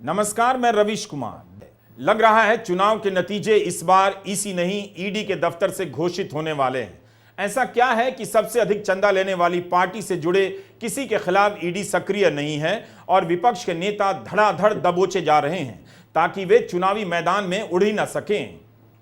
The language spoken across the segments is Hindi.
नमस्कार, मैं रवीश कुमार। लग रहा है चुनाव के नतीजे इस बार ईसी नहीं ईडी के दफ्तर से घोषित होने वाले हैं। ऐसा क्या है कि सबसे अधिक चंदा लेने वाली पार्टी से जुड़े किसी के खिलाफ ईडी सक्रिय नहीं है और विपक्ष के नेता धड़ाधड़ दबोचे जा रहे हैं ताकि वे चुनावी मैदान में उड़ ही न सकें।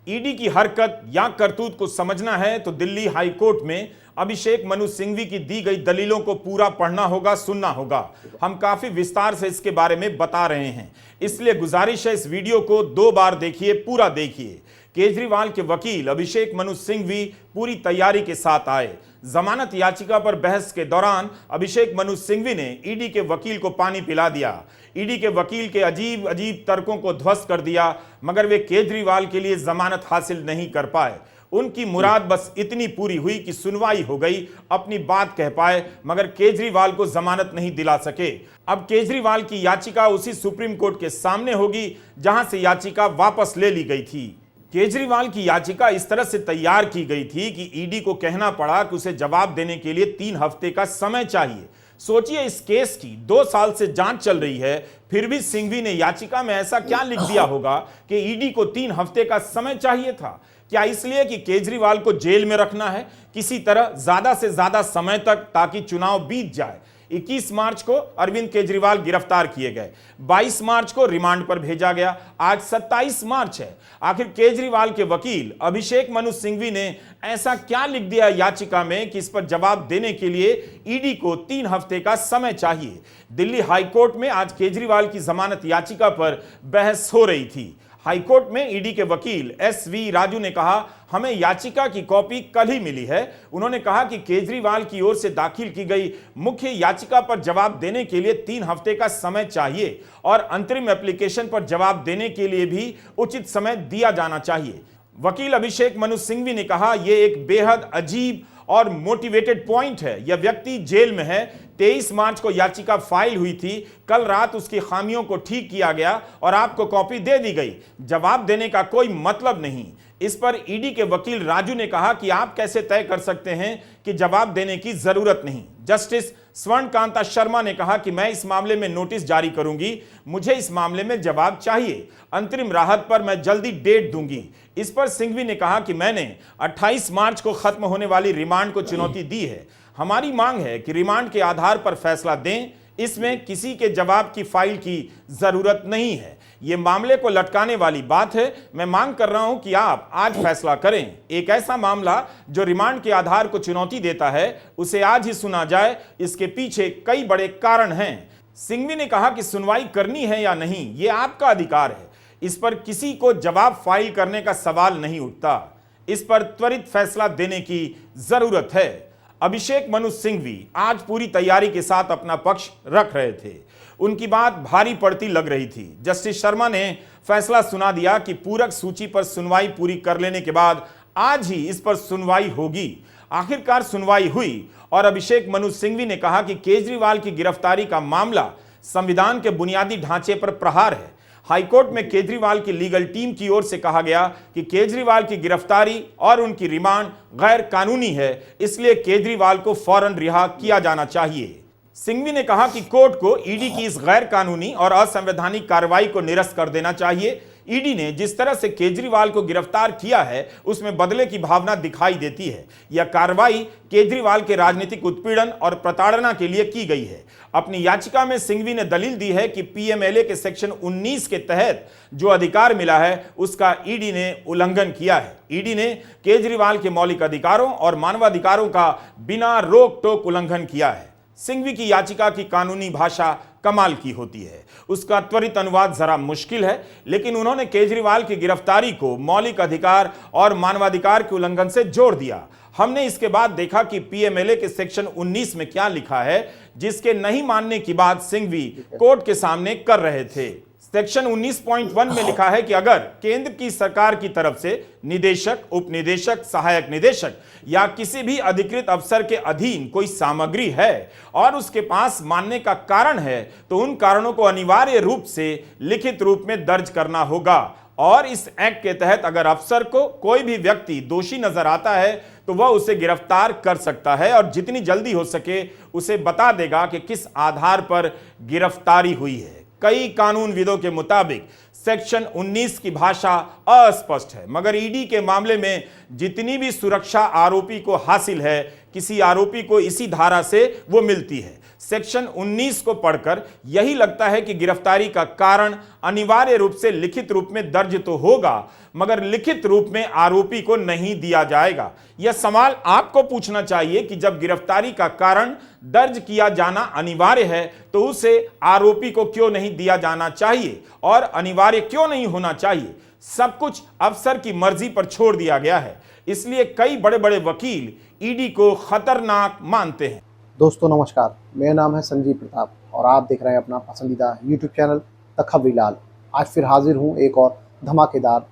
ईडी की हरकत या करतूत को समझना है तो दिल्ली हाई कोर्ट में अभिषेक मनु सिंघवी की दी गई दलीलों को पूरा पढ़ना होगा, सुनना होगा। हम काफी विस्तार से इसके बारे में बता रहे हैं, इसलिए गुजारिश है इस वीडियो को 2 बार देखिए, पूरा देखिए। केजरीवाल के वकील अभिषेक मनु सिंघवी पूरी तैयारी के साथ आए। जमानत याचिका पर बहस के दौरान अभिषेक मनु सिंघवी ने ईडी के वकील को पानी पिला दिया। ईडी के वकील के अजीब अजीब तर्कों को ध्वस्त कर दिया, मगर वे केजरीवाल के लिए जमानत हासिल नहीं कर पाए। उनकी मुराद बस इतनी पूरी हुई कि सुनवाई हो गई, अपनी बात कह पाए, मगर केजरीवाल को जमानत नहीं दिला सके। अब केजरीवाल की याचिका उसी सुप्रीम कोर्ट के सामने होगी जहां से याचिका वापस ले ली गई थी। केजरीवाल की याचिका इस तरह से तैयार की गई थी कि ईडी को कहना पड़ा कि उसे जवाब देने के लिए 3 हफ्ते का समय चाहिए। सोचिए, इस केस की 2 साल से जांच चल रही है, फिर भी सिंघवी ने याचिका में ऐसा क्या लिख दिया होगा कि ईडी को 3 हफ्ते का समय चाहिए था? क्या इसलिए कि केजरीवाल को जेल में रखना है किसी तरह ज्यादा से ज्यादा समय तक, ताकि चुनाव बीत जाए? 21 मार्च को अरविंद केजरीवाल गिरफ्तार किए गए, 22 मार्च को रिमांड पर भेजा गया, आज 27 मार्च है। आखिर केजरीवाल के वकील अभिषेक मनु सिंघवी ने ऐसा क्या लिख दिया याचिका में कि इस पर जवाब देने के लिए ईडी को 3 हफ्ते का समय चाहिए? दिल्ली हाईकोर्ट में आज केजरीवाल की जमानत याचिका पर बहस हो रही थी। हाईकोर्ट में ईडी के वकील SV राजू ने कहा, हमें याचिका की कॉपी कल ही मिली है। उन्होंने कहा कि केजरीवाल की ओर से दाखिल की गई मुख्य याचिका पर जवाब देने के लिए 3 हफ्ते का समय चाहिए और अंतरिम एप्लीकेशन पर जवाब देने के लिए भी उचित समय दिया जाना चाहिए। वकील अभिषेक मनु सिंघवी ने कहा, यह एक बेहद अजीब और मोटिवेटेड पॉइंट है। यह व्यक्ति जेल में है। 23 मार्च को याचिका फाइल हुई थी, कल रात उसकी खामियों को ठीक किया गया और आपको कॉपी दे दी गई। जवाब देने का कोई मतलब नहीं। इस पर ईडी के वकील राजू ने कहा कि आप कैसे तय कर सकते हैं कि जवाब देने की जरूरत नहीं। जस्टिस स्वर्णकांता शर्मा ने कहा कि मैं इस मामले में नोटिस जारी करूंगी, मुझे इस मामले में जवाब चाहिए। अंतरिम राहत पर मैं जल्दी डेट दूंगी। इस पर सिंघवी ने कहा कि मैंने 28 मार्च को खत्म होने वाली रिमांड को चुनौती दी है। हमारी मांग है कि रिमांड के आधार पर फैसला दें। इसमें किसी के जवाब की फाइल की जरूरत नहीं है। यह मामले को लटकाने वाली बात है। मैं मांग कर रहा हूं कि आप आज फैसला करें। एक ऐसा मामला जो रिमांड के आधार को चुनौती देता है, उसे आज ही सुना जाए। इसके पीछे कई बड़े कारण हैं। सिंघवी ने कहा कि सुनवाई करनी है या नहीं, यह आपका अधिकार है। इस पर किसी को जवाब फाइल करने का सवाल नहीं उठता। इस पर त्वरित फैसला देने की जरूरत है। अभिषेक मनु सिंघवी आज पूरी तैयारी के साथ अपना पक्ष रख रहे थे। उनकी बात भारी पड़ती लग रही थी। जस्टिस शर्मा ने फैसला सुना दिया कि पूरक सूची पर सुनवाई पूरी कर लेने के बाद आज ही इस पर सुनवाई होगी। आखिरकार सुनवाई हुई और अभिषेक मनु सिंघवी ने कहा कि केजरीवाल की गिरफ्तारी का मामला संविधान के बुनियादी ढांचे पर प्रहार है। हाईकोर्ट में केजरीवाल की लीगल टीम की ओर से कहा गया कि केजरीवाल की गिरफ्तारी और उनकी रिमांड गैर कानूनी है, इसलिए केजरीवाल को फौरन रिहा किया जाना चाहिए। सिंघवी ने कहा कि कोर्ट को ईडी की इस गैर कानूनी और असंवैधानिक कार्रवाई को निरस्त कर देना चाहिए। ईडी ने जिस तरह से केजरीवाल को गिरफ्तार किया है, उसमें बदले की भावना दिखाई देती है। यह कार्रवाई केजरीवाल के राजनीतिक उत्पीड़न और प्रताड़ना के लिए की गई है। अपनी याचिका में सिंघवी ने दलील दी है कि पीएमएलए के सेक्शन 19 के तहत जो अधिकार मिला है, उसका ईडी ने उल्लंघन किया है। ईडी ने केजरीवाल के मौलिक अधिकारों और मानवाधिकारों का बिना रोक टोक उल्लंघन किया है। सिंघवी की याचिका की कानूनी भाषा कमाल की होती है। उसका त्वरित अनुवाद जरा मुश्किल है, लेकिन उन्होंने केजरीवाल की गिरफ्तारी को मौलिक अधिकार और मानवाधिकार के उल्लंघन से जोड़ दिया। हमने इसके बाद देखा कि पीएमएलए के सेक्शन 19 में क्या लिखा है, जिसके नहीं मानने की बात सिंघवी कोर्ट के सामने कर रहे थे। सेक्शन 19.1 में लिखा है कि अगर केंद्र की सरकार की तरफ से निदेशक, उपनिदेशक, सहायक निदेशक या किसी भी अधिकृत अफसर के अधीन कोई सामग्री है और उसके पास मानने का कारण है, तो उन कारणों को अनिवार्य रूप से लिखित रूप में दर्ज करना होगा। और इस एक्ट के तहत अगर अफसर को कोई भी व्यक्ति दोषी नजर आता है तो वह उसे गिरफ्तार कर सकता है और जितनी जल्दी हो सके उसे बता देगा कि किस आधार पर गिरफ्तारी हुई है। कई कानूनविदों के मुताबिक सेक्शन 19 की भाषा अस्पष्ट है, मगर ईडी के मामले में जितनी भी सुरक्षा आरोपी को हासिल है, किसी आरोपी को इसी धारा से वो मिलती है। सेक्शन 19 को पढ़कर यही लगता है कि गिरफ्तारी का कारण अनिवार्य रूप से लिखित रूप में दर्ज तो होगा, मगर लिखित रूप में आरोपी को नहीं दिया जाएगा। यह सवाल आपको पूछना चाहिए कि जब गिरफ्तारी का कारण दर्ज किया जाना अनिवार्य है तो उसे आरोपी को क्यों नहीं दिया जाना चाहिए और अनिवार्य क्यों नहीं होना चाहिए। सब कुछ अफसर की मर्जी पर छोड़ दिया गया है, इसलिए कई बड़े बड़े वकील ईडी को खतरनाक मानते हैं। दोस्तों नमस्कार, मेरा नाम है संजीव प्रताप और आप देख रहे हैं अपना पसंदीदा यूट्यूब चैनल द खबरीलाल। आज फिर हाजिर हूं एक और धमाकेदार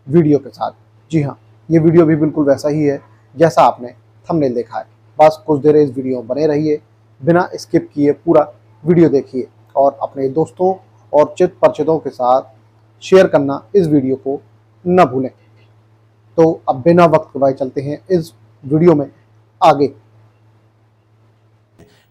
वीडियो के साथ। जी हाँ, ये वीडियो भी बिल्कुल वैसा ही है जैसा आपने थंबनेल देखा है। बस कुछ देर इस वीडियो में बने रहिए, बिना स्किप किए पूरा वीडियो देखिए और अपने दोस्तों और चित परिचितों के साथ शेयर करना इस वीडियो को न भूलें। तो अब बिना वक्त गवाए चलते हैं इस वीडियो में आगे।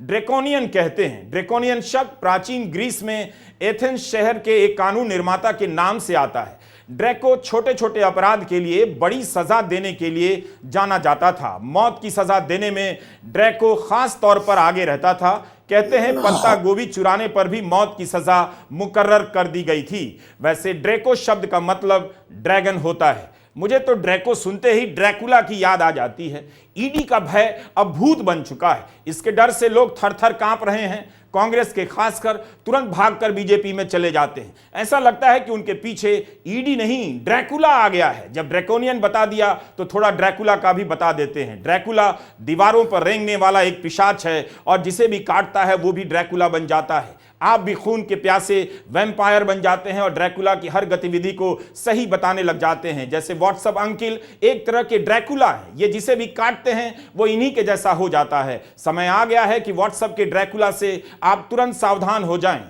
ड्रैकोनियन कहते हैं। ड्रैकोनियन शब्द प्राचीन ग्रीस में एथेंस शहर के एक कानून निर्माता के नाम से आता है। ड्रैको छोटे छोटे अपराध के लिए बड़ी सजा देने के लिए जाना जाता था। मौत की सजा देने में ड्रैको खास तौर पर आगे रहता था। कहते हैं पत्ता गोभी चुराने पर भी मौत की सजा मुकर्रर कर दी गई थी। वैसे ड्रैको शब्द का मतलब ड्रैगन होता है। मुझे तो ड्रैको सुनते ही ड्रैकुला की याद आ जाती है। ईडी का भय अब भूत बन चुका है। इसके डर से लोग थर थर कांप रहे हैं। कांग्रेस के खासकर तुरंत भागकर बीजेपी में चले जाते हैं। ऐसा लगता है कि उनके पीछे ईडी नहीं ड्रैकुला आ गया है। जब ड्रैकोनियन बता दिया तो थोड़ा ड्रैकुला का भी बता देते हैं। ड्रैकुला दीवारों पर रेंगने वाला एक पिशाच है और जिसे भी काटता है वो भी ड्रैकुला बन जाता है। आप भी खून के प्यासे वैम्पायर बन जाते हैं और ड्रैकुला की हर गतिविधि को सही बताने लग जाते हैं। जैसे व्हाट्सएप अंकिल एक तरह के ड्रैकुला है, ये जिसे भी काटते हैं वो इन्हीं के जैसा हो जाता है। समय आ गया है कि व्हाट्सएप के ड्रैकुला से आप तुरंत सावधान हो जाएं।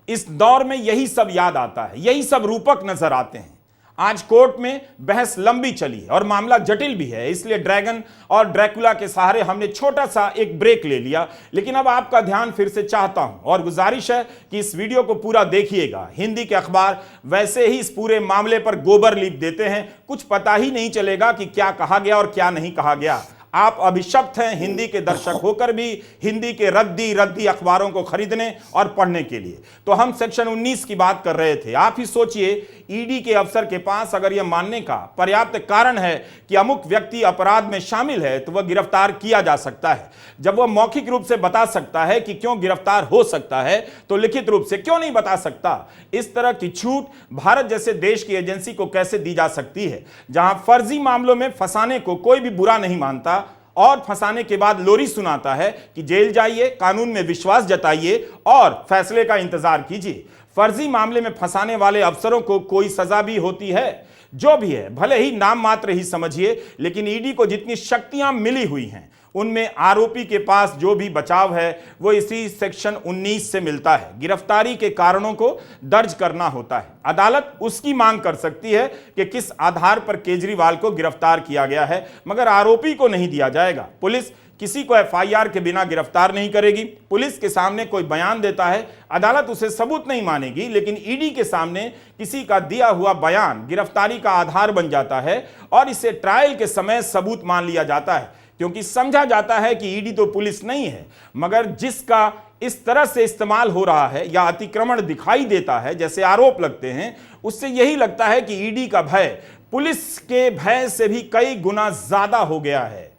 इस दौर में यही सब याद आता है, यही सब रूपक नजर आते हैं। आज कोर्ट में बहस लंबी चली और मामला जटिल भी है, इसलिए ड्रैगन और ड्रैकुला के सहारे हमने छोटा सा एक ब्रेक ले लिया। लेकिन अब आपका ध्यान फिर से चाहता हूं और गुजारिश है कि इस वीडियो को पूरा देखिएगा। हिंदी के अखबार वैसे ही इस पूरे मामले पर गोबर लीप देते हैं, कुछ पता ही नहीं चलेगा कि क्या कहा गया और क्या नहीं कहा गया। आप अभिशप्त हैं हिंदी के दर्शक होकर भी हिंदी के रद्दी अखबारों को खरीदने और पढ़ने के लिए। तो हम सेक्शन 19 की बात कर रहे थे। आप ही सोचिए, ईडी के अफसर के पास अगर यह मानने का पर्याप्त कारण है कि अमुक व्यक्ति अपराध में शामिल है तो वह गिरफ्तार किया जा सकता है। जब वह मौखिक रूप से बता सकता है कि क्यों गिरफ्तार हो सकता है तो लिखित रूप से क्यों नहीं बता सकता। इस तरह की छूट भारत जैसे देश की एजेंसी को कैसे दी जा सकती है, जहां फर्जी मामलों में फंसाने को कोई भी बुरा नहीं मानता और फंसाने के बाद लोरी सुनाता है कि जेल जाइए, कानून में विश्वास जताइए और फैसले का इंतजार कीजिए। फर्जी मामले में फंसाने वाले अफसरों को कोई सजा भी होती है। जो भी है, भले ही नाम मात्र ही समझिए, लेकिन ईडी को जितनी शक्तियां मिली हुई हैं उनमें आरोपी के पास जो भी बचाव है वो इसी सेक्शन 19 से मिलता है। गिरफ्तारी के कारणों को दर्ज करना होता है। अदालत उसकी मांग कर सकती है कि किस आधार पर केजरीवाल को गिरफ्तार किया गया है, मगर आरोपी को नहीं दिया जाएगा। पुलिस किसी को एफआईआर के बिना गिरफ्तार नहीं करेगी। पुलिस के सामने कोई बयान देता है, अदालत उसे सबूत नहीं मानेगी, लेकिन ईडी के सामने किसी का दिया हुआ बयान गिरफ्तारी का आधार बन जाता है और इसे ट्रायल के समय सबूत मान लिया जाता है, क्योंकि समझा जाता है कि ईडी तो पुलिस नहीं है, मगर जिसका इस तरह से इस्तेमाल हो रहा है या अतिक्रमण दिखाई देता है, जैसे आरोप लगते हैं, उससे यही लगता है कि ईडी का भय पुलिस के भय से भी कई गुना ज्यादा हो गया है।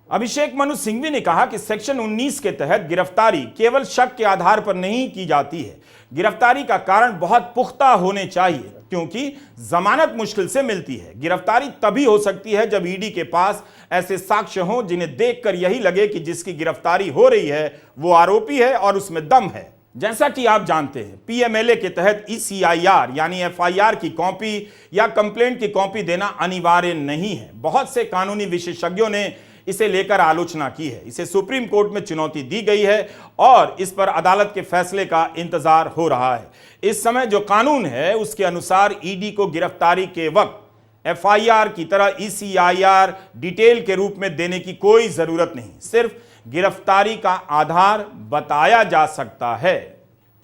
अभिषेक मनु सिंघवी ने कहा कि सेक्शन 19 के तहत गिरफ्तारी केवल शक के आधार पर नहीं की जाती है। गिरफ्तारी का कारण बहुत पुख्ता होने चाहिए, क्योंकि जमानत मुश्किल से मिलती है। गिरफ्तारी तभी हो सकती है जब ईडी के पास ऐसे साक्ष्य हों जिन्हें देखकर यही लगे कि जिसकी गिरफ्तारी हो रही है वो आरोपी है और उसमें दम है। जैसा कि आप जानते हैं, पीएमएलए के तहत ईसीआईआर यानी एफआईआर की कॉपी या कंप्लेंट की कॉपी देना अनिवार्य नहीं है। बहुत से कानूनी विशेषज्ञों ने इसे लेकर आलोचना की है। इसे सुप्रीम कोर्ट में चुनौती दी गई है और इस पर अदालत के फैसले का इंतजार हो रहा है। इस समय जो कानून है उसके अनुसार ईडी को गिरफ्तारी के वक्त एफआईआर की तरह ईसीआईआर डिटेल के रूप में देने की कोई जरूरत नहीं, सिर्फ गिरफ्तारी का आधार बताया जा सकता है।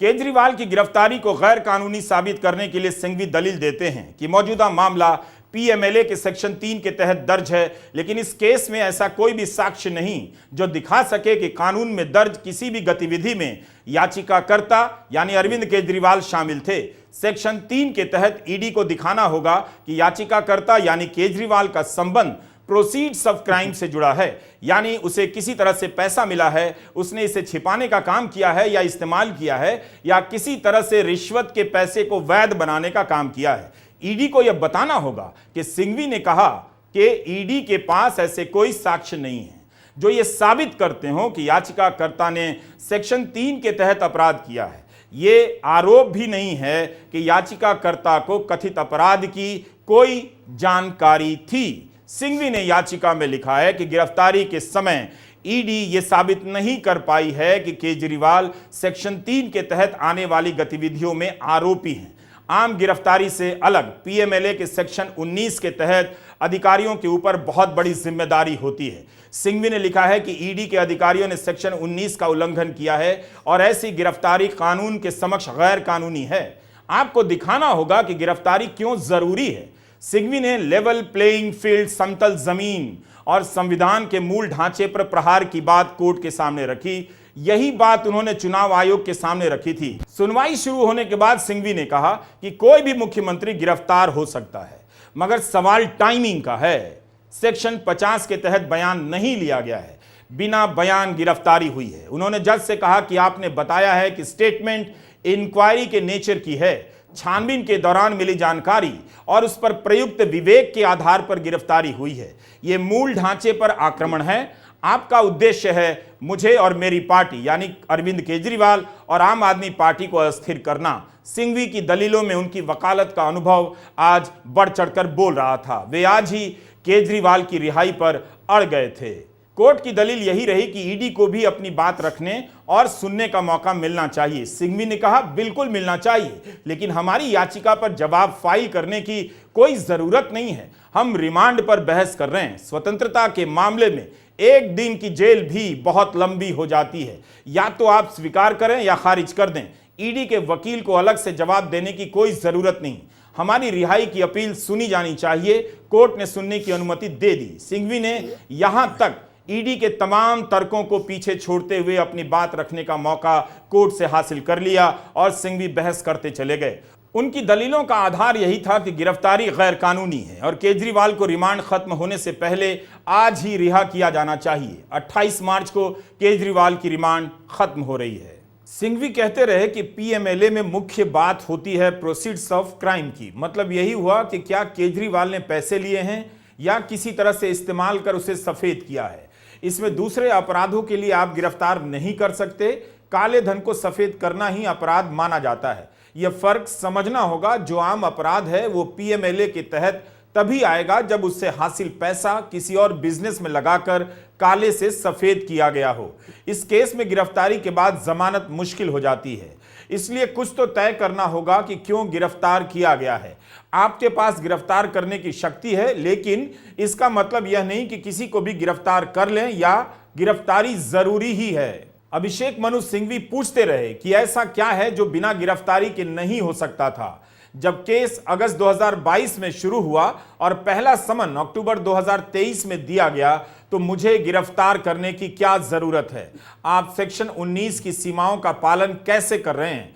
केजरीवाल की गिरफ्तारी को गैर कानूनी साबित करने के लिए सिंघवी दलील देते हैं कि मौजूदा मामला पीएमएलए के सेक्शन 3 के तहत दर्ज है, लेकिन इस केस में ऐसा कोई भी साक्ष्य नहीं जो दिखा सके कि कानून में दर्ज किसी भी गतिविधि में याचिकाकर्ता यानी अरविंद केजरीवाल शामिल थे। सेक्शन 3 के तहत ईडी को दिखाना होगा कि याचिकाकर्ता यानी केजरीवाल का संबंध प्रोसीड्स ऑफ क्राइम से जुड़ा है, यानी उसे किसी तरह से पैसा मिला है, उसने इसे छिपाने का काम किया है या इस्तेमाल किया है, या किसी तरह से रिश्वत के पैसे को वैध बनाने का काम किया है। ईडी को यह बताना होगा कि सिंघवी ने कहा कि ईडी के पास ऐसे कोई साक्ष्य नहीं है जो यह साबित करते हो कि याचिकाकर्ता ने सेक्शन 3 के तहत अपराध किया है। यह आरोप भी नहीं है कि याचिकाकर्ता को कथित अपराध की कोई जानकारी थी। सिंघवी ने याचिका में लिखा है कि गिरफ्तारी के समय ईडी ये साबित नहीं कर पाई है कि केजरीवाल सेक्शन 3 के तहत आने वाली गतिविधियों में आरोपी हैं। आम गिरफ्तारी से अलग पीएमएलए के सेक्शन 19 के तहत अधिकारियों के ऊपर बहुत बड़ी जिम्मेदारी होती है। सिंघवी ने लिखा है कि ईडी के अधिकारियों ने सेक्शन 19 का उल्लंघन किया है और ऐसी गिरफ्तारी कानून के समक्ष गैर कानूनी है। आपको दिखाना होगा कि गिरफ्तारी क्यों जरूरी है। सिंघवी ने लेवल प्लेइंग फील्ड, समतल जमीन और संविधान के मूल ढांचे पर प्रहार की बात कोर्ट के सामने रखी। यही बात उन्होंने चुनाव आयोग के सामने रखी थी। सुनवाई शुरू होने के बाद सिंघवी ने कहा कि कोई भी मुख्यमंत्री गिरफ्तार हो सकता है, मगर सवाल टाइमिंग का है। सेक्शन 50 के तहत बयान नहीं लिया गया है, बिना बयान गिरफ्तारी हुई है। उन्होंने जज से कहा कि आपने बताया है कि स्टेटमेंट इंक्वायरी के नेचर की है, छानबीन के दौरान मिली जानकारी और उस पर प्रयुक्त विवेक के आधार पर गिरफ्तारी हुई है। यह मूल ढांचे पर आक्रमण है। आपका उद्देश्य है मुझे और मेरी पार्टी यानी अरविंद केजरीवाल और आम आदमी पार्टी को अस्थिर करना। सिंघवी की दलीलों में उनकी वकालत का अनुभव आज बढ़ चढ़कर बोल रहा था। वे आज ही केजरीवाल की रिहाई पर अड़ गए थे। कोर्ट की दलील यही रही कि ईडी को भी अपनी बात रखने और सुनने का मौका मिलना चाहिए। सिंघवी ने कहा बिल्कुल मिलना चाहिए, लेकिन हमारी याचिका पर जवाब फाइल करने की कोई जरूरत नहीं है। हम रिमांड पर बहस कर रहे हैं। स्वतंत्रता के मामले में एक दिन की जेल भी बहुत लंबी हो जाती है। या तो आप स्वीकार करें या खारिज कर दें। ईडी के वकील को अलग से जवाब देने की कोई जरूरत नहीं। हमारी रिहाई की अपील सुनी जानी चाहिए। कोर्ट ने सुनने की अनुमति दे दी। सिंघवी ने यहां तक ईडी के तमाम तर्कों को पीछे छोड़ते हुए अपनी बात रखने का मौका कोर्ट से हासिल कर लिया और सिंघवी बहस करते चले गए। उनकी दलीलों का आधार यही था कि गिरफ्तारी गैर कानूनी है और केजरीवाल को रिमांड खत्म होने से पहले आज ही रिहा किया जाना चाहिए। 28 मार्च को केजरीवाल की रिमांड खत्म हो रही है। सिंघवी कहते रहे कि पीएमएलए में मुख्य बात होती है प्रोसीड्स ऑफ क्राइम की। मतलब यही हुआ कि क्या केजरीवाल ने पैसे लिए हैं या किसी तरह से इस्तेमाल कर उसे सफेद किया है। इसमें दूसरे अपराधों के लिए आप गिरफ्तार नहीं कर सकते। काले धन को सफेद करना ही अपराध माना जाता है। यह फर्क समझना होगा। जो आम अपराध है वो पीएमएलए के तहत तभी आएगा जब उससे हासिल पैसा किसी और बिजनेस में लगाकर काले से सफेद किया गया हो। इस केस में गिरफ्तारी के बाद जमानत मुश्किल हो जाती है, इसलिए कुछ तो तय करना होगा कि क्यों गिरफ्तार किया गया है। आपके पास गिरफ्तार करने की शक्ति है, लेकिन इसका मतलब यह नहीं कि किसी को भी गिरफ्तार कर लें या गिरफ्तारी जरूरी ही है। अभिषेक मनु सिंघवी पूछते रहे कि ऐसा क्या है जो बिना गिरफ्तारी के नहीं हो सकता था। जब केस अगस्त 2022 में शुरू हुआ और पहला समन अक्टूबर 2023 में दिया गया तो मुझे गिरफ्तार करने की क्या जरूरत है। आप सेक्शन 19 की सीमाओं का पालन कैसे कर रहे हैं।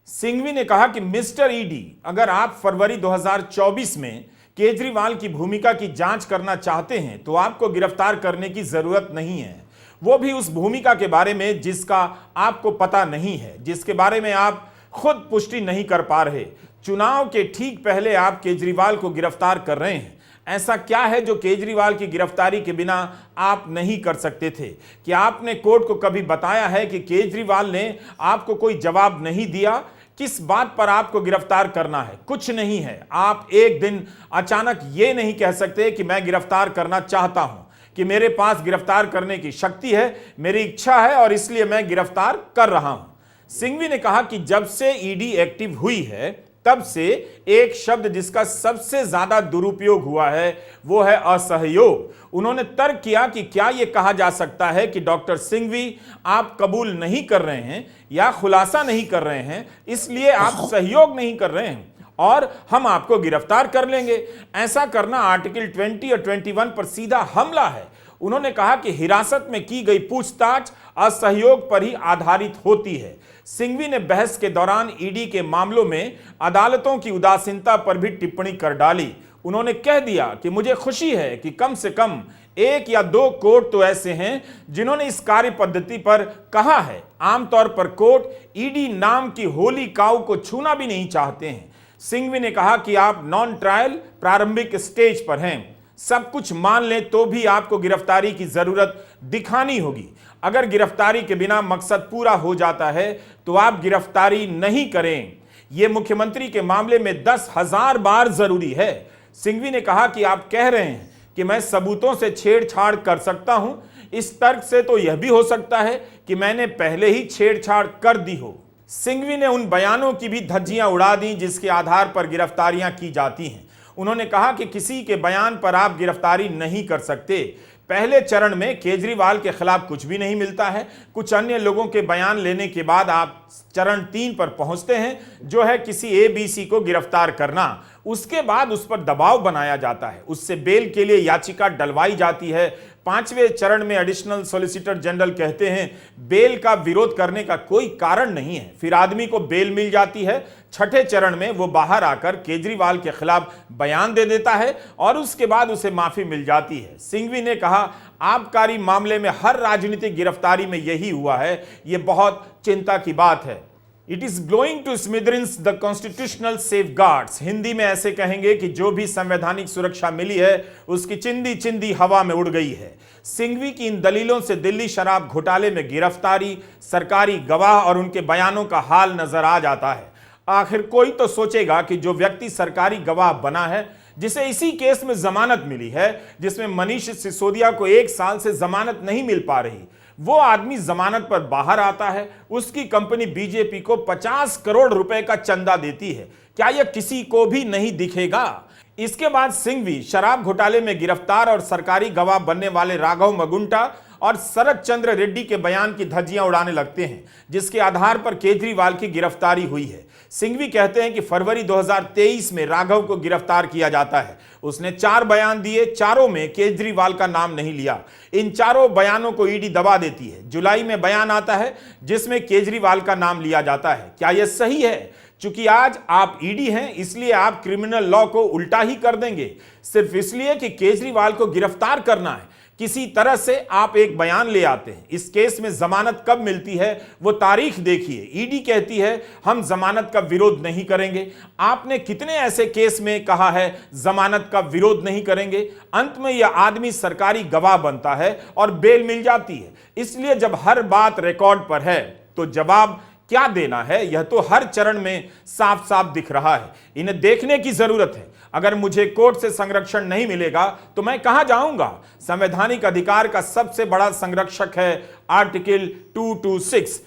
सिंघवी ने कहा कि मिस्टर ईडी, अगर आप फरवरी 2024 में केजरीवाल की भूमिका की जांच करना चाहते हैं तो आपको गिरफ्तार करने की जरूरत नहीं है, वो भी उस भूमिका के बारे में जिसका आपको पता नहीं है, जिसके बारे में आप खुद पुष्टि नहीं कर पा रहे। चुनाव के ठीक पहले आप केजरीवाल को गिरफ्तार कर रहे हैं। ऐसा क्या है जो केजरीवाल की गिरफ्तारी के बिना आप नहीं कर सकते थे। क्या आपने कोर्ट को कभी बताया है कि केजरीवाल ने आपको कोई जवाब नहीं दिया। किस बात पर आपको गिरफ्तार करना है? कुछ नहीं है। आप एक दिन अचानक ये नहीं कह सकते कि मैं गिरफ्तार करना चाहता हूं, कि मेरे पास गिरफ्तार करने की शक्ति है, मेरी इच्छा है और इसलिए मैं गिरफ्तार कर रहा हूं। सिंघवी ने कहा कि जब से ईडी एक्टिव हुई है तब से एक शब्द जिसका सबसे ज्यादा दुरुपयोग हुआ है वो है असहयोग। उन्होंने तर्क किया कि क्या यह कहा जा सकता है कि डॉक्टर सिंघवी आप कबूल नहीं कर रहे हैं या खुलासा नहीं कर रहे हैं, इसलिए आप सहयोग नहीं कर रहे हैं और हम आपको गिरफ्तार कर लेंगे। ऐसा करना आर्टिकल 20 और 21 पर सीधा हमला है। उन्होंने कहा कि हिरासत में की गई पूछताछ असहयोग पर ही आधारित होती है। सिंघवी ने बहस के दौरान ईडी के मामलों में अदालतों की उदासीनता पर भी टिप्पणी कर डाली। उन्होंने कह दिया कि मुझे खुशी है कि कम से कम 1 या 2 कोर्ट तो ऐसे हैं जिन्होंने इस कार्य पद्धति पर कहा है। आमतौर पर कोर्ट ईडी नाम की होली काऊ को छूना भी नहीं चाहते हैं। सिंघवी ने कहा कि आप नॉन ट्रायल प्रारंभिक स्टेज पर हैं, सब कुछ मान लें तो भी आपको गिरफ्तारी की जरूरत दिखानी होगी। अगर गिरफ्तारी के बिना मकसद पूरा हो जाता है तो आप गिरफ्तारी नहीं करें। यह मुख्यमंत्री के मामले में 10,000 बार जरूरी है। सिंघवी ने कहा कि आप कह रहे हैं कि मैं सबूतों से छेड़छाड़ कर सकता हूं। इस तर्क से तो यह भी हो सकता है कि मैंने पहले ही छेड़छाड़ कर दी हो। सिंघवी ने उन बयानों की भी धज्जियां उड़ा दी जिसके आधार पर गिरफ्तारियां की जाती हैं। उन्होंने कहा कि किसी के बयान पर आप गिरफ्तारी नहीं कर सकते। पहले चरण में केजरीवाल के खिलाफ कुछ भी नहीं मिलता है। कुछ अन्य लोगों के बयान लेने के बाद आप चरण 3 पर पहुंचते हैं, जो है किसी एबीसी को गिरफ्तार करना। उसके बाद उस पर दबाव बनाया जाता है, उससे बेल के लिए याचिका डलवाई जाती है। 5वें चरण में एडिशनल सॉलिसिटर जनरल कहते हैं बेल का विरोध करने का कोई कारण नहीं है, फिर आदमी को बेल मिल जाती है। 6ठे चरण में वो बाहर आकर केजरीवाल के खिलाफ बयान दे देता है और उसके बाद उसे माफी मिल जाती है। सिंघवी ने कहा आबकारी मामले में हर राजनीतिक गिरफ्तारी में यही हुआ है, यह बहुत चिंता की बात है। It is blowing to smithereens the constitutional safeguards. Hindi में ऐसे कहेंगे कि जो भी संवैधानिक सुरक्षा मिली है उसकी चिंदी चिंदी हवा में उड़ गई है। सिंघवी की इन दलीलों से दिल्ली शराब घोटाले में गिरफ्तारी, सरकारी गवाह और उनके बयानों का हाल नजर आ जाता है। आखिर कोई तो सोचेगा कि जो व्यक्ति सरकारी गवाह बना है, जिसे इसी केस में जमानत मिली है, जिसमें मनीष सिसोदिया को 1 साल से जमानत नहीं मिल पा रही, वो आदमी जमानत पर बाहर आता है, उसकी कंपनी बीजेपी को 50 करोड़ रुपए का चंदा देती है। क्या यह किसी को भी नहीं दिखेगा? इसके बाद सिंघवी शराब घोटाले में गिरफ्तार और सरकारी गवाह बनने वाले राघव मगुंटा और शरद चंद्र रेड्डी के बयान की धज्जियां उड़ाने लगते हैं, जिसके आधार पर केजरीवाल की गिरफ्तारी हुई है। सिंघवी कहते हैं कि फरवरी 2023 में राघव को गिरफ्तार किया जाता है। उसने 4 बयान दिए, चारों में केजरीवाल का नाम नहीं लिया। इन चारों बयानों को ईडी दबा देती है। जुलाई में बयान आता है जिसमें केजरीवाल का नाम लिया जाता है। क्या यह सही है? चूंकि आज आप ईडी हैं, इसलिए आप क्रिमिनल लॉ को उल्टा ही कर देंगे, सिर्फ इसलिए कि केजरीवाल को गिरफ्तार करना है। किसी तरह से आप एक बयान ले आते हैं। इस केस में जमानत कब मिलती है वो तारीख देखिए। ईडी कहती है हम जमानत का विरोध नहीं करेंगे। आपने कितने ऐसे केस में कहा है जमानत का विरोध नहीं करेंगे? अंत में यह आदमी सरकारी गवाह बनता है और बेल मिल जाती है। इसलिए जब हर बात रिकॉर्ड पर है तो जवाब क्या देना है, यह तो हर चरण में साफ साफ दिख रहा है। इन्हें देखने की जरूरत है। अगर मुझे कोर्ट से संरक्षण नहीं मिलेगा तो मैं कहां जाऊंगा? संवैधानिक अधिकार का सबसे बड़ा संरक्षक है आर्टिकल 226।